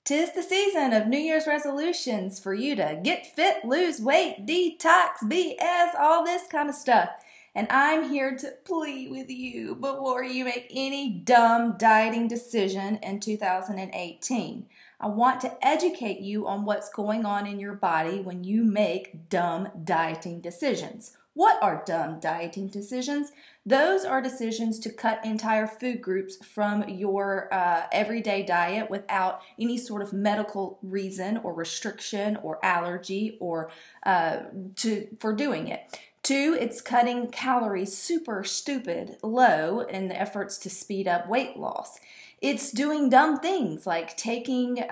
'Tis the season of New Year's resolutions for you to get fit, lose weight, detox, BS, all this kind of stuff. And I'm here to plead with you before you make any dumb dieting decision in 2018. I want to educate you on what's going on in your body when you make dumb dieting decisions. What are dumb dieting decisions? Those are decisions to cut entire food groups from your everyday diet without any sort of medical reason or restriction or allergy or for doing it. 2, it's cutting calories super stupid low in the efforts to speed up weight loss. It's doing dumb things like taking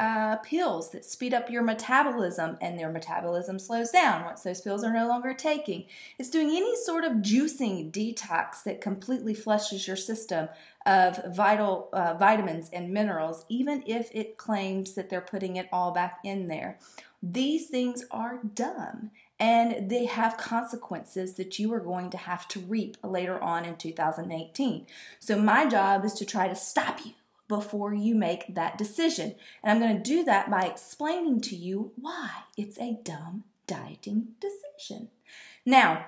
pills that speed up your metabolism, and their metabolism slows down once those pills are no longer taking. It's doing any sort of juicing detox that completely flushes your system of vital vitamins and minerals, even if it claims that they're putting it all back in there. These things are dumb, and they have consequences that you are going to have to reap later on in 2018. So my job is to try to stop you before you make that decision. And I'm going to do that by explaining to you why it's a dumb dieting decision. Now,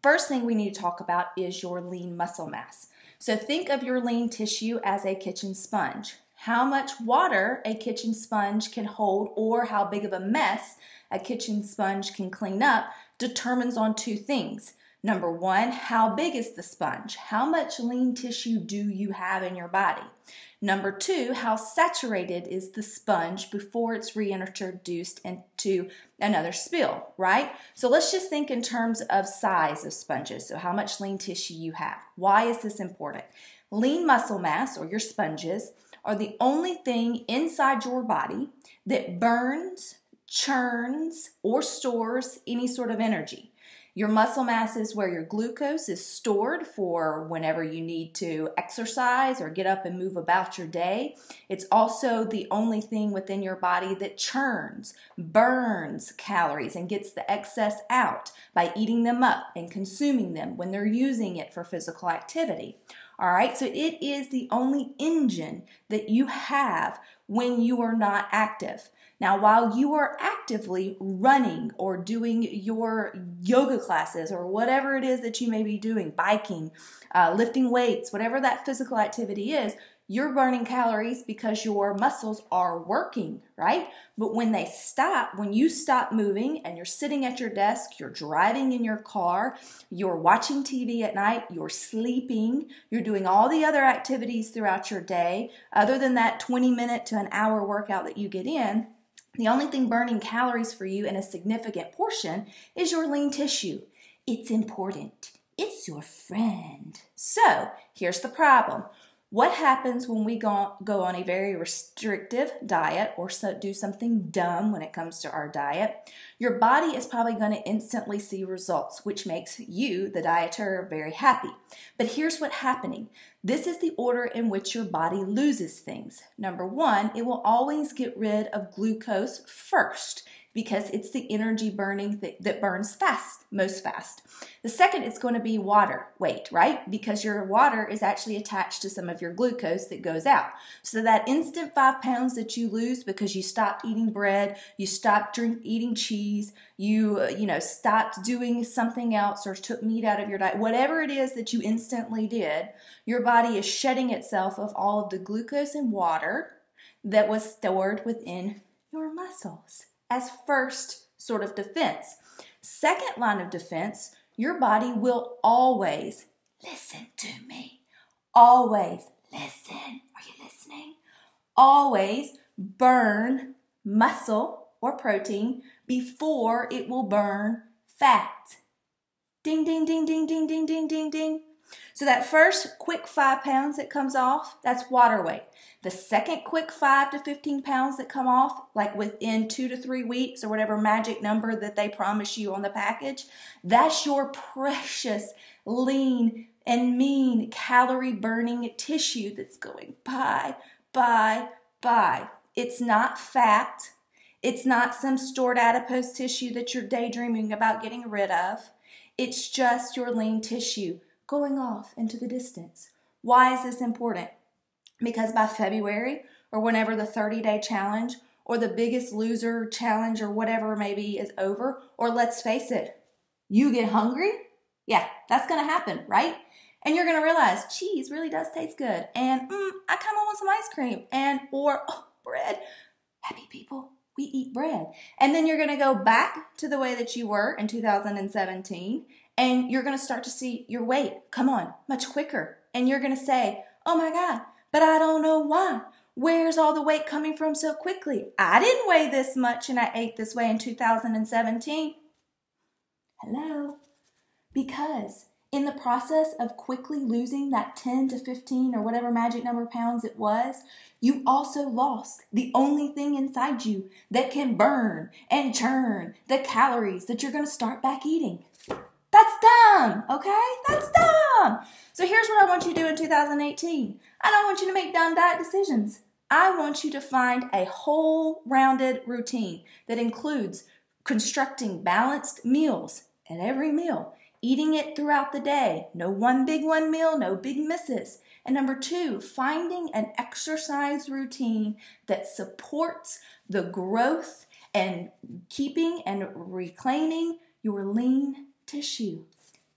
first thing we need to talk about is your lean muscle mass. So think of your lean tissue as a kitchen sponge. How much water a kitchen sponge can hold, or how big of a mess a kitchen sponge can clean up, determines on 2 things. Number 1, how big is the sponge? How much lean tissue do you have in your body? Number 2, how saturated is the sponge before it's reintroduced into another spill, right? So let's just think in terms of size of sponges, so how much lean tissue you have. Why is this important? Lean muscle mass, or your sponges, are the only thing inside your body that burns, churns, or stores any sort of energy. Your muscle mass is where your glucose is stored for whenever you need to exercise or get up and move about your day. It's also the only thing within your body that churns, burns calories, and gets the excess out by eating them up and consuming them when they're using it for physical activity. All right, so it is the only engine that you have when you are not active. Now, while you are actively running or doing your yoga classes or whatever it is that you may be doing, biking, lifting weights, whatever that physical activity is, you're burning calories because your muscles are working, right? But when they stop, when you stop moving and you're sitting at your desk, you're driving in your car, you're watching TV at night, you're sleeping, you're doing all the other activities throughout your day, other than that 20-minute to an hour workout that you get in, the only thing burning calories for you in a significant portion is your lean tissue. It's important. It's your friend. So here's the problem. What happens when we go on a very restrictive diet or do something dumb when it comes to our diet? Your body is probably going to instantly see results, which makes you, the dieter, very happy. But here's what's happening. This is the order in which your body loses things. Number 1, it will always get rid of glucose first, because it's the energy burning that burns most fast. The second is going to be water weight, right? Because your water is actually attached to some of your glucose that goes out. So that instant 5 pounds that you lose because you stopped eating bread, you stopped eating cheese, you stopped doing something else or took meat out of your diet, whatever it is that you instantly did, your body is shedding itself of all of the glucose and water that was stored within your muscles as first sort of defense. Second line of defense, your body will always, listen to me, always listen, are you listening? Always burn muscle or protein before it will burn fat. Ding, ding, ding, ding, ding, ding, ding, ding, ding. So that first quick 5 pounds that comes off, that's water weight. The second quick 5 to 15 pounds that come off, like within 2 to 3 weeks or whatever magic number that they promise you on the package, that's your precious, lean, and mean calorie burning tissue that's going bye, bye, bye. It's not fat. It's not some stored adipose tissue that you're daydreaming about getting rid of. It's just your lean tissue going off into the distance. Why is this important? Because by February, or whenever the 30-day challenge or the Biggest Loser challenge or whatever it may be is over, or let's face it, you get hungry, yeah, that's going to happen, right? And you're going to realize cheese really does taste good. And I kind of want some ice cream. Or bread. Happy people, we eat bread. And then you're going to go back to the way that you were in 2017. And you're going to start to see your weight come on much quicker. And you're going to say, oh my God, but I don't know why. Where's all the weight coming from so quickly? I didn't weigh this much and I ate this way in 2017. Hello? Because in the process of quickly losing that 10 to 15 or whatever magic number of pounds it was, you also lost the only thing inside you that can burn and churn the calories that you're going to start back eating. That's dumb, okay? That's dumb. So here's what I want you to do in 2018. I don't want you to make dumb diet decisions. I want you to find a whole rounded routine that includes constructing balanced meals at every meal, eating it throughout the day, no one big one meal, no big misses. And number 2, finding an exercise routine that supports the growth and keeping and reclaiming your lean tissue.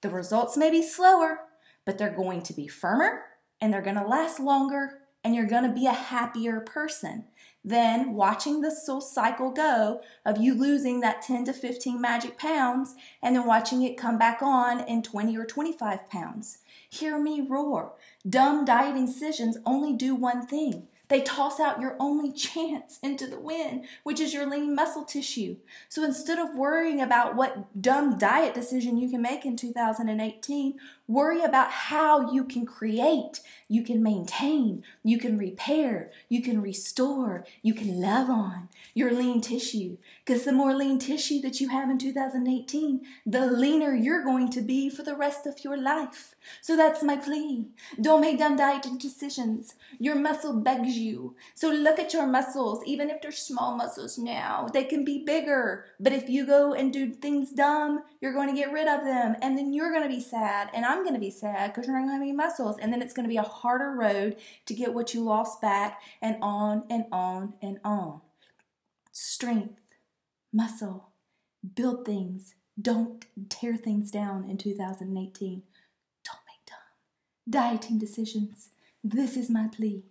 The results may be slower, but they're going to be firmer and they're going to last longer and you're going to be a happier person than watching the soul cycle go of you losing that 10 to 15 magic pounds and then watching it come back on in 20 or 25 pounds. Hear me roar. Dumb dieting decisions only do one thing. They toss out your only chance into the wind, which is your lean muscle tissue. So instead of worrying about what dumb diet decision you can make in 2018, worry about how you can create, you can maintain, you can repair, you can restore, you can love on your lean tissue. Because the more lean tissue that you have in 2018, the leaner you're going to be for the rest of your life. So that's my plea. Don't make dumb diet decisions. Your muscle begs you. So look at your muscles. Even if they're small muscles now, they can be bigger. But if you go and do things dumb, you're going to get rid of them. And then you're going to be sad. And I'm going to be sad because you're not going to have any muscles. And then it's going to be a harder road to get what you lost back, and on and on and on. Strength, muscle, build things. Don't tear things down in 2018. Don't make dumb dieting decisions. This is my plea.